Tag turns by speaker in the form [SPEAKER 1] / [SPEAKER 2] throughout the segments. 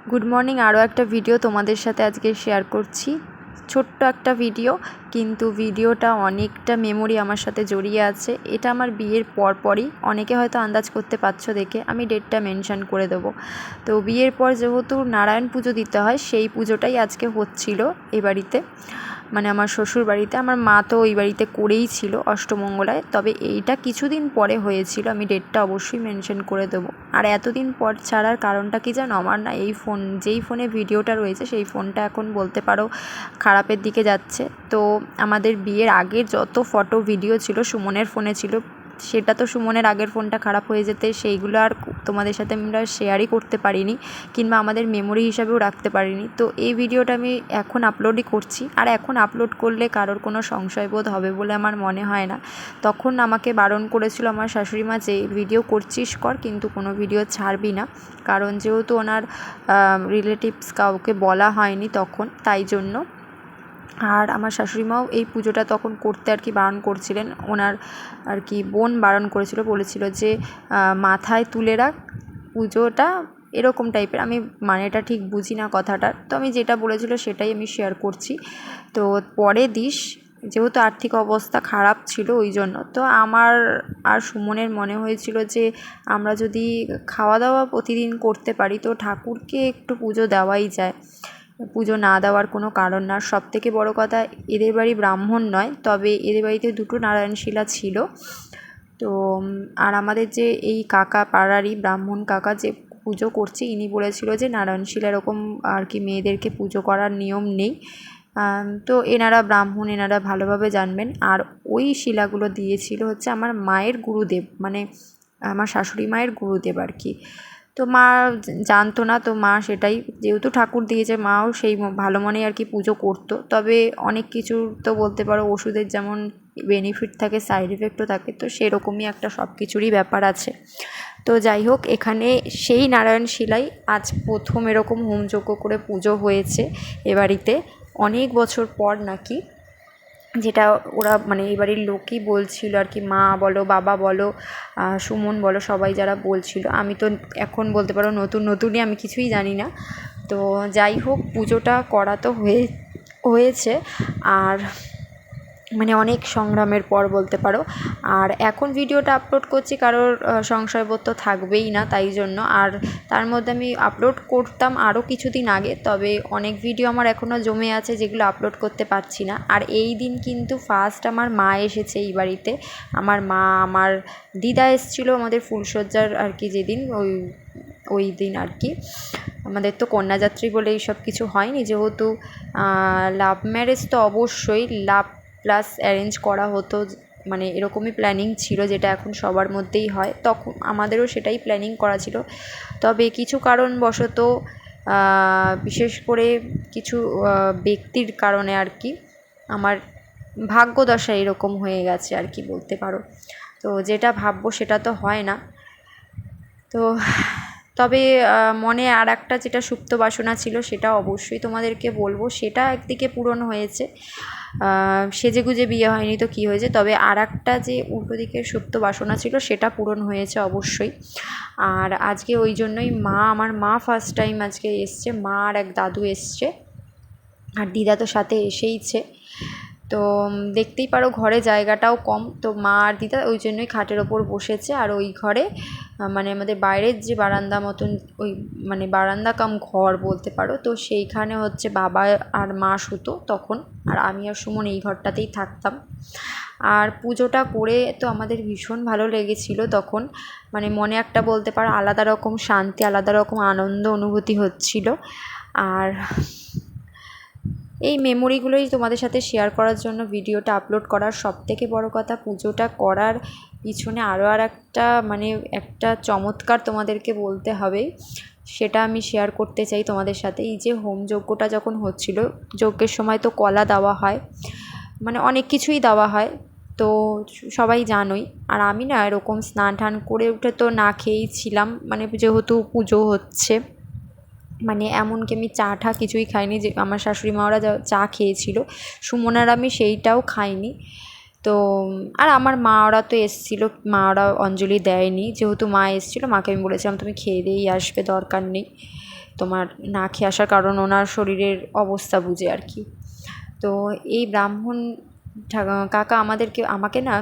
[SPEAKER 1] Good morning. আরও একটা video তোমাদের সাথে আজকে শেয়ার করছি। ছোট্ট একটা ভিডিও, কিন্তু ভিডিওটা অনেকটা মেমোরি আমার সাথে জড়িয়ে আছে। এটা আমার বিয়ের পরই, অনেকে হয়তো আন্দাজ করতে পারছো দেখে, আমি ডেটটা মেনশান করে দেবো। তো বিয়ের পর যেহেতু নারায়ণ পুজো দিতে হয়, সেই পুজোটাই আজকে হচ্ছিল এ বাড়িতে, মানে আমার শ্বশুর বাড়িতে। আমার মা তো ওই বাড়িতে করেই ছিল অষ্টমঙ্গলায়, তবে এইটা কিছুদিন পরে হয়েছিল। আমি ডেটটা অবশ্যই মেনশন করে দেবো। আর এতদিন পর ছাড়ার কারণটা কি জানো? আমার না এই ফোন, যেই ফোনে ভিডিওটা রয়েছে সেই ফোনটা এখন বলতে পারো খারাপের দিকে যাচ্ছে। তো আমাদের বিয়ের আগের যত ফটো ভিডিও ছিল সুমনের ফোনে ছিল, সেটা তো সুমনের আগের ফোনটা খারাপ হয়ে যেতে সেইগুলো আর তোমাদের সাথে আমরা শেয়ারই করতে পারিনি, কিংবা আমাদের মেমোরি হিসাবেও রাখতে পারিনি। তো এই ভিডিওটা আমি এখন আপলোডই করছি, আর এখন আপলোড করলে কারোর কোনো সংশয়বোধ হবে বলে আমার মনে হয় না। তখন আমাকে বারণ করেছিল আমার শাশুড়ি মা যে ভিডিও করছিস কর, কিন্তু কোনো ভিডিও ছাড়বি না, কারণ যেহেতু ওনার রিলেটিভস কাউকে বলা হয়নি তখন, তাই জন্য। আর আমার শাশুড়িমাও এই পুজোটা তখন করতে আর কি বারণ করছিলেন, ওনার আর কি বোন বারণ করেছিল, বলেছিল যে মাথায় তুলে রাখ পুজোটা, এরকম টাইপের। আমি মানেটা ঠিক বুঝি না কথাটার, তো আমি যেটা বলেছিল সেটাই আমি শেয়ার করছি। তো পরে দিস, যেহেতু আর্থিক অবস্থা খারাপ ছিল ওই জন্য। তো আমার আর সুমনের মনে হয়েছিল যে আমরা যদি খাওয়া দাওয়া প্রতিদিন করতে পারি তো ঠাকুরকে একটু পুজো দেওয়াই যায়, পুজো না দেওয়ার কোনো কারণ না। সবথেকে বড় কথা, এদের বাড়ি ব্রাহ্মণ নয়, তবে এদের বাড়িতে দুটো নারায়ণশিলা ছিল। তো আর আমাদের যে এই কাকা পাড়ারই ব্রাহ্মণ কাকা যে পুজো করছে, ইনি বলেছিল যে নারায়ণশিলা এরকম আর কি মেয়েদেরকে পুজো করার নিয়ম নেই। তো এনারা ব্রাহ্মণ, এনারা ভালোভাবে জানবেন। আর ওই শিলাগুলো দিয়েছিল হচ্ছে আমার মায়ের গুরুদেব, মানে আমার শাশুড়ি মায়ের গুরুদেব আর কি। তো মা জানতো না, তো মা সেটাই, যেহেতু ঠাকুর দিয়েছে মাও সেই ভালো মনেই আর কি পুজো করতো। তবে অনেক কিছুর তো বলতে পারো ওষুধের যেমন বেনিফিট থাকে সাইড এফেক্টও থাকে, তো সেরকমই একটা সব কিছুরই ব্যাপার আছে। তো যাই হোক, এখানে সেই নারায়ণ শিলাই আজ প্রথম এরকম হোমযজ্ঞ করে পুজো হয়েছে এ বাড়িতে, অনেক বছর পর নাকি, যেটা ওরা মানে এই বাড়ির লোকই বলছিল আর কি, মা বলো বাবা বলো সুমন বলো, সবাই যারা বলছিল। আমি তো এখন বলতে পারো নতুনই, আমি কিছুই জানি না। তো যাই হোক, পুজোটা করা তো হয়েছে, আর মানে অনেক সংগ্রামের পর বলতে পারো। আর এখন ভিডিওটা আপলোড করছি, কারোর সংশয়বোধ তো থাকবেই না, তাই জন্য। আর তার মধ্যে আমি আপলোড করতাম আরও কিছুদিন আগে, তবে অনেক ভিডিও আমার এখনও জমে আছে যেগুলো আপলোড করতে পারছি না। আর এই দিন কিন্তু ফার্স্ট আমার মা এসেছে এই বাড়িতে। আমার মা, আমার দিদা এসেছিলো আমাদের ফুলসজ্জার আর কি যেদিন, ওই দিন আর কি। আমাদের তো কন্যাযাত্রী বলে এইসব কিছু হয়নি, যেহেতু লাভ ম্যারেজ, তো অবশ্যই লাভ প্লাস অ্যারেঞ্জ করা হতো, মানে এরকমই প্ল্যানিং ছিল, যেটা এখন সবার মধ্যেই হয়। তখন আমাদেরও সেটাই প্ল্যানিং করা ছিল, তবে কিছু কারণবশত, বিশেষ করে কিছু ব্যক্তির কারণে আর কি, আমার ভাগ্যদশা এরকম হয়ে গেছে আর কি বলতে পারো। তো যেটা ভাববো সেটা তো হয় না। তো তবে মনে আর একটা যেটা সুপ্ত বাসনা ছিল সেটা অবশ্যই তোমাদেরকে বলবো, সেটা একদিকে পূরণ হয়েছে। সেজেগুজে বিয়ে হয়নি তো কী হয়েছে, তবে আর একটা যে উল্টো দিকের সুপ্ত বাসনা ছিল সেটা পূরণ হয়েছে অবশ্যই। আর আজকে ওই জন্যই আমার মা ফার্স্ট টাইম আজকে এসছে, মা আর এক দাদু এসছে, আর দিদা তো সাথে এসেইছে। তো দেখতেই পারো ঘরে জায়গাটাও কম, তো মা আর দিদা ওই জন্যই খাটের ওপর বসেছে। আর ওই ঘরে মানে আমাদের বাইরের যে বারান্দা মতন, ওই মানে বারান্দা কাম ঘর বলতে পারো, তো সেইখানে হচ্ছে বাবা আর মা শুতো তখন, আর আমি আর সুমন এই ঘরটাতেই থাকতাম। আর পুজোটা করে তো আমাদের ভীষণ ভালো লেগেছিলো তখন, মানে মনে একটা বলতে পারো আলাদা রকম শান্তি, আলাদা রকম আনন্দ অনুভূতি হচ্ছিল। আর এই মেমোরিগুলোই তোমাদের সাথে শেয়ার করার জন্য ভিডিওটা আপলোড করার। সবথেকে বড় কথা, পুজোটা করার পিছনে আরও একটা মানে একটা চমৎকার তোমাদেরকে বলতে হবে, সেটা আমি শেয়ার করতে চাই তোমাদের সাথে। এই যে হোমযজ্ঞটা যখন হচ্ছিল, যজ্ঞের সময় তো কলা দেওয়া হয়, মানে অনেক কিছুই দেওয়া হয়, তো সবাই জানোই। আর আমি না এরকম স্নান টান করে উঠে তো না খেয়েই ছিলাম, মানে যেহেতু পুজো হচ্ছে, মানে এমনকি আমি চা টা কিছুই খাইনি, যে আমার শাশুড়ি মা ওরা চা খেয়েছিল, সুমন আর আমি সেইটাও খাইনি। তো আর আমার মা ওরা তো এসেছিলো, মা ওরা অঞ্জলি দেয়নি, যেহেতু মা এসেছিলো, মাকে আমি বলেছিলাম তুমি খেয়ে দিয়েই আসবে, দরকার নেই। তোমার না খেয়ে আসার কারণ ওনার শরীরের অবস্থা বুঝে আর কি। তো এই ব্রাহ্মণ কাকা আমাকে না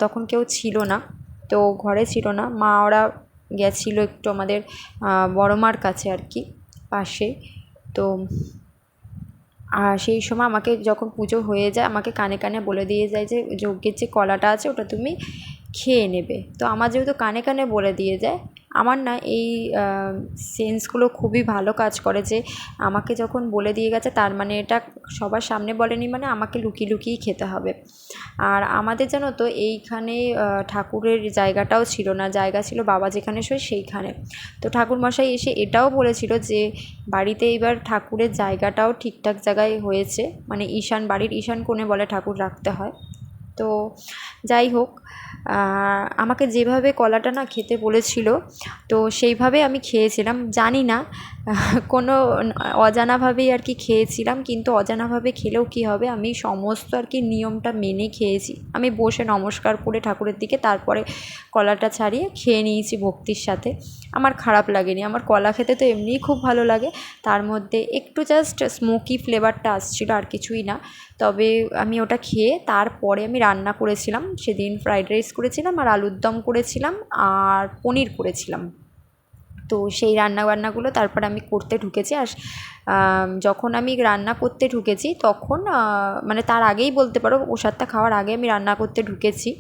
[SPEAKER 1] তখন কেউ ছিল না, তো ঘরে ছিল না, মা ওরা গেছিলো একটু আমাদের বড় মার কাছে আর কি পাশে। তো সেই সময় আমাকে যখন পুজো হয়ে যায় আমাকে কানে কানে বলে দিয়ে যায় যে যজ্ঞের যে কলাটা আছে ওটা তুমি খেয়ে নেবে। তো আমার যেহেতু কানে কানে বলে দিয়ে যায়, আমার না এই সেন্সগুলো খুবই ভালো কাজ করে যে আমাকে যখন বলে দিয়ে গেছে তার মানে এটা সবার সামনে বলেনি, মানে আমাকে লুকিয়ে লুকিয়েই খেতে হবে। আর আমাদের জানো তো এইখানে ঠাকুরের জায়গাটাও ছিল না, জায়গা ছিল বাবা যেখানে শোয় সেইখানে। তো ঠাকুরমশাই এসে এটাও বলেছিল যে বাড়িতে এবার ঠাকুরের জায়গাটাও ঠিকঠাক জায়গায় হয়েছে, মানে বাড়ির ঈশান কোণে বলে ঠাকুর রাখতে হয়। তো যাই হোক, আমাকে যেভাবে কলাটা না খেতে বলেছিল তো সেইভাবে আমি খেয়েছিলাম। জানি না কোনো অজানাভাবেই আর কি খেয়েছিলাম, কিন্তু অজানাভাবে খেলেও কী হবে, আমি সমস্ত আর কি নিয়মটা মেনে খেয়েছি। আমি বসে নমস্কার করে ঠাকুরের দিকে তারপরে কলাটা ছাড়িয়ে খেয়ে নিয়েছি ভক্তির সাথে। আমার খারাপ লাগেনি, আমার কলা খেতে তো এমনিই খুব ভালো লাগে, তার মধ্যে একটু জাস্ট স্মোকি ফ্লেভারটা আসছিলো, আর কিছুই না। তবে আমি ওটা খেয়ে তারপরে আমি রান্না করেছিলাম, সেদিন ফ্রাইড রাইস করেছিলাম আর আলুর দম করেছিলাম আর পনির করেছিলাম। তো সেই রান্নাবান্নাগুলো তারপরে আমি করতে ঢুকেছি। আর যখন আমি রান্না করতে ঢুকেছি তখন মানে তার আগেই বলতে পারো, প্রসাদটা খাওয়ার আগে আমি রান্না করতে ঢুকেছি।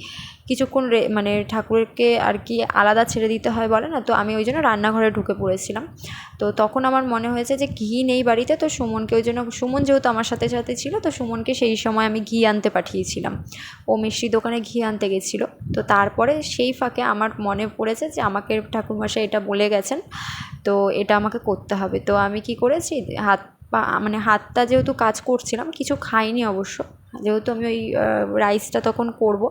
[SPEAKER 1] কিছুক্ষণ মানে ঠাকুরকে আর কি আলাদা ছেড়ে দিতে হয় বলে না, তো আমি ওই জন্য রান্নাঘরে ঢুকে পড়েছিলাম। তো তখন আমার মনে হয়েছে যে ঘি নেই বাড়িতে, তো সুমনকে ওই জন্য, সুমন যেহেতু আমার সাথে সাথে ছিল, তো সুমনকে সেই সময় আমি ঘি আনতে পাঠিয়েছিলাম। ও মিষ্টির দোকানে ঘি আনতে গেছিলো। তো তারপরে সেই ফাঁকে আমার মনে পড়েছে যে আমাকে ঠাকুরমশাই এটা বলে গেছেন, তো এটা আমাকে করতে হবে। তো আমি কি করেছি, মানে হাতটা যেহেতু কাজ করছিলাম, কিছু খাইনি অবশ্য, যেহেতু আমি ওই রাইসটা তখন করবো,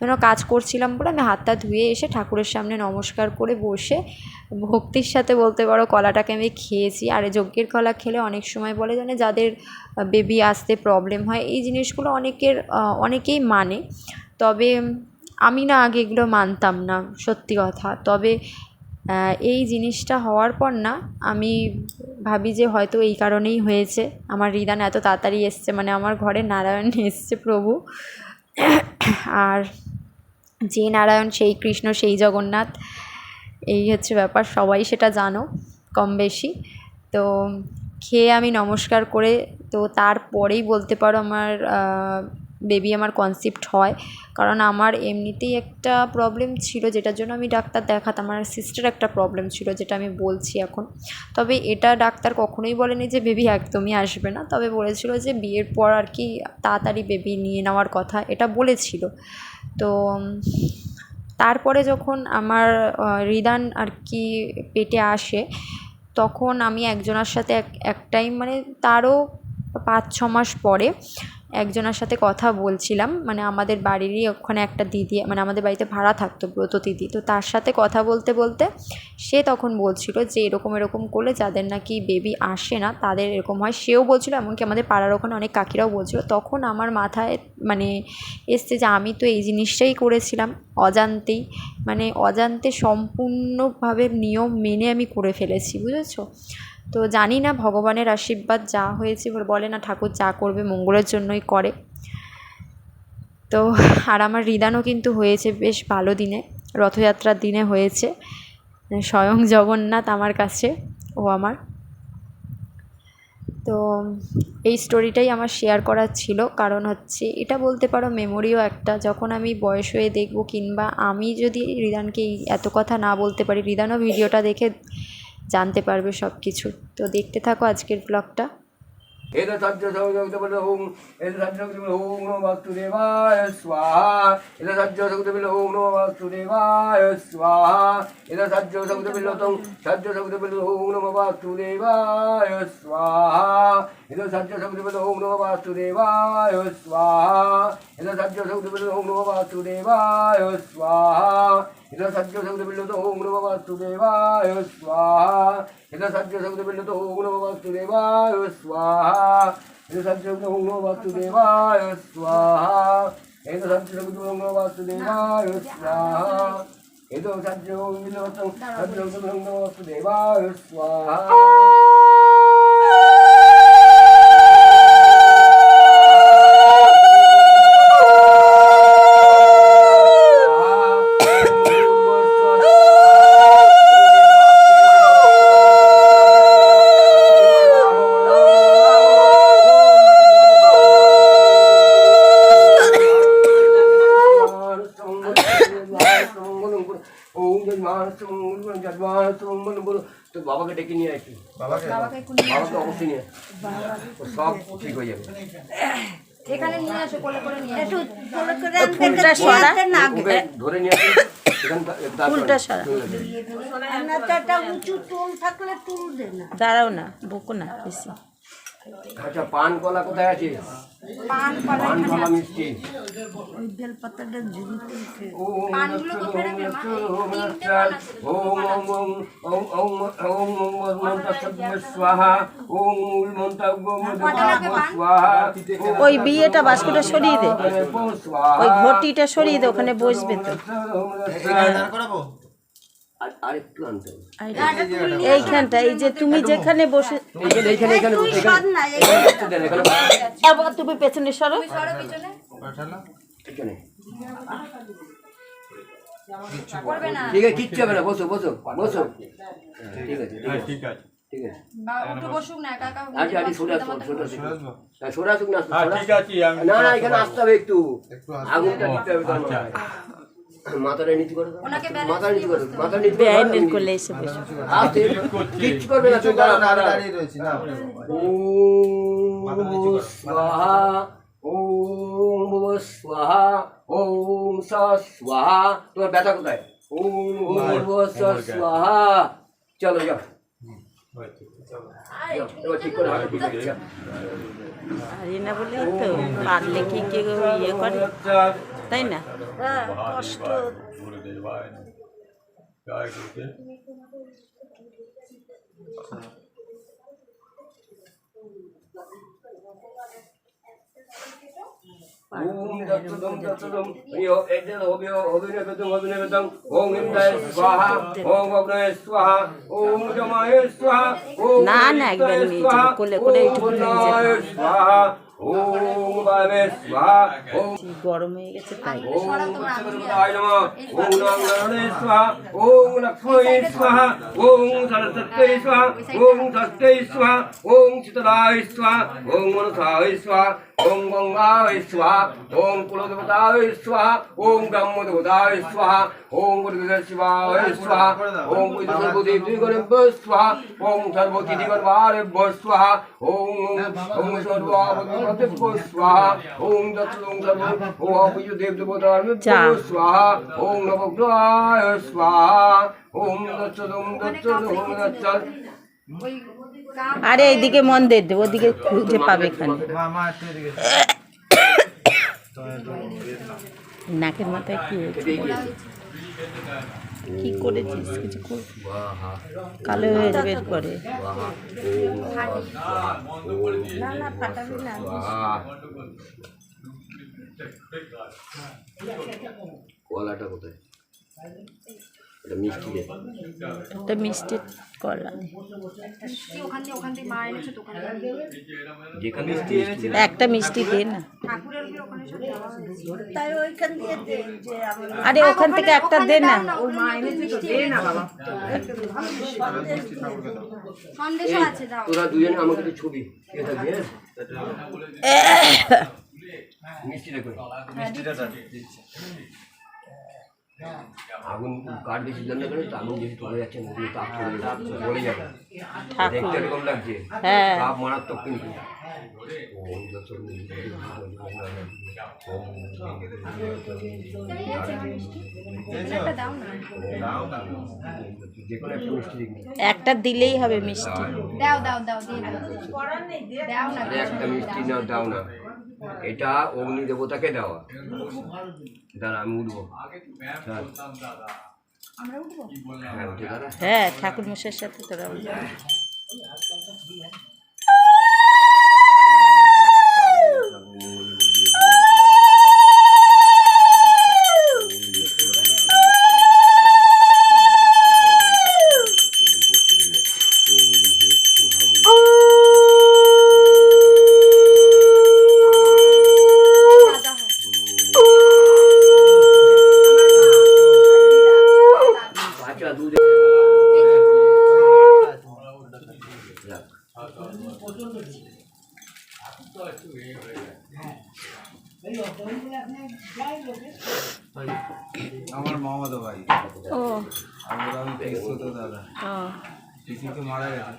[SPEAKER 1] যেন কাজ করছিলাম বলে আমি হাতটা ধুয়ে এসে ঠাকুরের সামনে নমস্কার করে বসে ভক্তির সাথে বলতে পারো কলাটাকে আমি খেয়েছি। আর যজ্ঞের কলা খেলে অনেক সময় বলে জানে যাদের বেবি আসতে প্রবলেম হয়, এই জিনিসগুলো অনেকেই মানে। তবে আমি না আগে এগুলো মানতাম না, সত্যি কথা। তবে এই জিনিসটা হওয়ার পর না আমি ভাবি যে হয়তো এই কারণেই হয়েছে, আমার রিদান এত তাড়াতাড়ি এসছে, মানে আমার ঘরে নারায়ণ এসছে প্রভু। আর যে নারায়ণ সেই কৃষ্ণ সেই জগন্নাথ, এই হচ্ছে ব্যাপার, সবাই সেটা জানো কম বেশি। তো খেয়ে আমি নমস্কার করে, তো তারপরেই বলতে পারো আমার বেবি আমার কনসিভড হয়। কারণ আমার এমনিতেই একটা প্রবলেম ছিল যেটার জন্য আমি ডাক্তার দেখাতাম, আমার সিস্টার একটা প্রবলেম ছিল যেটা আমি বলছি এখন। তবে এটা ডাক্তার কখনোই বলেনি যে বেবি একদমই আসবে না, তবে বলেছিল যে বিয়ের পর আর কি তাড়াতাড়ি বেবি নিয়ে নেওয়ার কথা, এটা বলেছিল। তো তারপরে যখন আমার রিদান আর কি পেটে আসে, তখন আমি একজনের সাথে এক টাইম, মানে তারও 5-6 মাস পরে একজনের সাথে কথা বলছিলাম, মানে আমাদের বাড়িরই ওখানে একটা দিদি, মানে আমাদের বাড়িতে ভাড়া থাকতো ব্রত দিদি। তো তার সাথে কথা বলতে বলতে সে তখন বলছিল যে এরকম এরকম করলে যাদের নাকি বেবি আসে না তাদের এরকম হয়। সেও বলছিল, এমনকি আমাদের পাড়ার ওখানে অনেক কাকিরাও বলছিল। তখন আমার মাথায় মানে এসছে যে আমি তো এই জিনিসটাই করেছিলাম অজান্তেই, মানে অজান্তে সম্পূর্ণভাবে নিয়ম মেনে আমি করে ফেলেছি, বুঝেছো? তো জানি না, ভগবানের আশীর্বাদ যা হয়েছে, বলে না ঠাকুর যা করবে মঙ্গলের জন্যই করে। তো আর আমার রিদানও কিন্তু হয়েছে বেশ ভালো দিনে, রথযাত্রার দিনে হয়েছে, স্বয়ং জগন্নাথ আমার কাছে ও আমার। তো এই স্টোরিটাই আমার শেয়ার করার ছিল, কারণ হচ্ছে এটা বলতে পারো মেমোরিও একটা, যখন আমি বয়স হয়ে দেখব, কিংবা আমি যদি রিদানকে এত কথা না বলতে পারি, রিদানও ভিডিওটা দেখে জানতে পারবে সব কিছু। তো দেখতে থাকো আজকের ব্লগটা।
[SPEAKER 2] एतसज्ज सौजगतबलहुं एतसज्जगतबलहुं नमो वासुदेवाय स्वाहा एतसज्ज सौजगतबलहुं नमो वासुदेवाय स्वाहा एतसज्ज सौजगतबलहुं सज्ज सौजगतबलहुं नमो वासुदेवाय स्वाहा एतसज्ज सौजगतबलहुं नमो वासुदेवाय स्वाहा एतसज्ज सौजगतबलहुं नमो वासुदेवाय स्वाहा एतसज्ज सौजगतबलहुं नमो वासुदेवाय स्वाहा एतसज्ज सौजगतबलहुं नमो वासुदेवाय स्वाहा एतसज्जगुणो वासुदेवाय स्वाहा एतसज्जगुणो वासुदेवाय स्वाहा এদ সহ্য বিলবতং সহ্য নমস্তু দেবায় স্বাহা তো বাবাকে ডেকে নিয়ে আসি বাবাকে অবশ্যই নিয়ে সব ঠিক হয়ে যাবে
[SPEAKER 1] এখানে নিয়ে আসো কোলে করে নিয়ে আসো
[SPEAKER 3] ফুলটা সরা
[SPEAKER 2] ওকে ধরে নিয়ে আসি
[SPEAKER 3] ফুলটা সরা
[SPEAKER 4] উঁচু টুল থাকলে টুল দে না।
[SPEAKER 3] দাঁড়াও না বকো না বেশি।
[SPEAKER 2] আচ্ছা পান কলা কোথায় আছে
[SPEAKER 4] পান পালা
[SPEAKER 2] পান কলা মিষ্টি
[SPEAKER 4] ওই বেলপাতাটা ঝুড়িতে
[SPEAKER 1] পানগুলো কোথায় রাখলে মা?
[SPEAKER 2] ওম ওম ওম ওম ওম ওম ওম মন্ত্র স্বাহা ওম মূল মন্ত্র স্বাহা
[SPEAKER 3] ওই বিয়েটা বাস্কটা সরিয়ে দে, ওই ঘটিটা সরিয়ে দে, ওখানে বসবে তো।
[SPEAKER 2] আরেকটু আনতে হবে
[SPEAKER 3] এইখানটা এই যে তুমি যেখানে বসে
[SPEAKER 2] এইখানে
[SPEAKER 3] আবার তুমি পেছনে সরো।
[SPEAKER 2] এখানে
[SPEAKER 1] করবে না
[SPEAKER 2] ঠিক আছে কিচ্ছু হবে না বসো বসো বসো ঠিক আছে ঠিক আছে ঠিক আছে
[SPEAKER 1] বা একটু বসুক না একা একা
[SPEAKER 2] আচ্ছা আচ্ছা সোজা সোজা আসুক না
[SPEAKER 5] ঠিক আছে
[SPEAKER 2] না না এখানে আসতে হবে একটু আগুনটা দিতে হবে তার মাথাটা নিচু করো
[SPEAKER 1] ওনাকে
[SPEAKER 2] মাথা নিচু করো মাথা নিচু
[SPEAKER 3] ব্যান্ডেল করলে এসে বসো।
[SPEAKER 2] আস্তে কিচ্ছু করবে না তুমি
[SPEAKER 5] দাঁড়িয়ে রয়েছি না
[SPEAKER 2] ওম স্বাহা ওম ভুব স্বাহা ওম স স্বাহা তোমার ব্যথা কোথায় ওম ভুব স স্বাহা চলো যাও এবার ঠিক করে হাঁটো ঠিক আছে যাও।
[SPEAKER 3] পারি না বলেই তো, পারলে কি কেউ ইয়ে করে তাই না?
[SPEAKER 4] কষ্ট
[SPEAKER 2] ওম দত্তদম হরিও এজল হবিও অভিনবেদম অভিনবেদম ওম ইন্দ্রায় স্বাহা ওম অগ্নয়ে স্বাহা ওম যমায়ে স্বাহা ওম
[SPEAKER 3] না, না, একবার নিয়ে যাবো, কোলে করে একটু নিয়ে যাবো।
[SPEAKER 2] স্বাহা ওম বাবে স্বাহা ওম
[SPEAKER 3] গরম হয়ে গেছে তাই।
[SPEAKER 2] ওম উচ্চবরদায় নমঃ ওম নারায়ণে স্বাহা ওম লক্ষ্মণে স্বাহা ওম সরস্বত্যে স্বাহা ওম ষষ্ঠে স্বাহা ওম চিতলায় স্বাহা ওম মনসায় স্বাহা ওম গঙ্গায় স্বাহা ওম কুলদেবতায় স্বাহা ওম ব্রহ্মদেবতায় স্বাহা ওম গুরুদেব শিবায় স্বাহা ওম সর্বদেবীগণেভ্যো স্বাহা ওম সর্বতিথিগণেভ্যো স্বাহা ওম ওম সর্বাবতাভ্যো স্বাহা ওম দত্তং সর্ব ওম দেবদেবতাভ্যো স্বাহা ওম নবগ্রহায় স্বাহা ওম দত্তং দত্তং
[SPEAKER 1] ওই কাম
[SPEAKER 3] আরে এইদিকে মন দে, ওদিকে খুঁজে পাবে এখানে। নাকের মাথায় কি হয়েছে? কি করেছিস? কিছু কালো হয়ে যাবে পরে।
[SPEAKER 4] না না ফাটাবি না।
[SPEAKER 2] কলাটা কোথায় এটা মিষ্টি দে
[SPEAKER 3] একটা মিষ্টি কলা
[SPEAKER 1] কি ওখান থেকে মা এনেছে দোকানে
[SPEAKER 2] যেখানে মিষ্টি
[SPEAKER 3] একটা মিষ্টি দে না।
[SPEAKER 1] ঠাকুরের কি ওখানে সব দেওয়া হয়েছে?
[SPEAKER 4] তাই ওইখান দিয়ে দে যে আমার
[SPEAKER 3] আরে ওখান থেকে একটা দে না।
[SPEAKER 1] ও মা এনেছে তো দে না বাবা সন্দেশ আছে দাও
[SPEAKER 2] তোরা দুজনে আমাকে একটু ছবি কে থাকবে মিষ্টিটা করে আগুন কাঠ বেশি জন্য করে তো আগুন বেশি চলে যাচ্ছে নদী তাপ চলে যাবে দেখতে এরকম লাগছে
[SPEAKER 3] হ্যাঁ
[SPEAKER 2] তাপ মারাত্মক কিন্তু ওম যত
[SPEAKER 1] একটা দাও না
[SPEAKER 2] যে কোনো একটা মিষ্টি দেখবি
[SPEAKER 3] একটা দিলেই হবে মিষ্টি।
[SPEAKER 1] দাও দাও দাও দিয়ে দাও দাও না
[SPEAKER 2] আরে একটা মিষ্টি নাও দাও না এটা অগ্নি দেবতাকে দেওয়া দাঁড়া আমি উঠবো
[SPEAKER 1] আমরা উঠবো
[SPEAKER 2] হ্যাঁ উঠে দাঁড়া
[SPEAKER 3] হ্যাঁ ঠাকুর মশাইয়ের সাথে তোরা উঠবি।
[SPEAKER 5] আমার মামাতো ভাই।
[SPEAKER 3] ও
[SPEAKER 5] আমি পিসতো দাদা।
[SPEAKER 3] ও
[SPEAKER 5] পিসি তো মারা গেছে।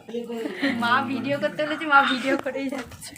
[SPEAKER 1] মা ভিডিও করতে বলেছি, মা ভিডিও করেই যাচ্ছে।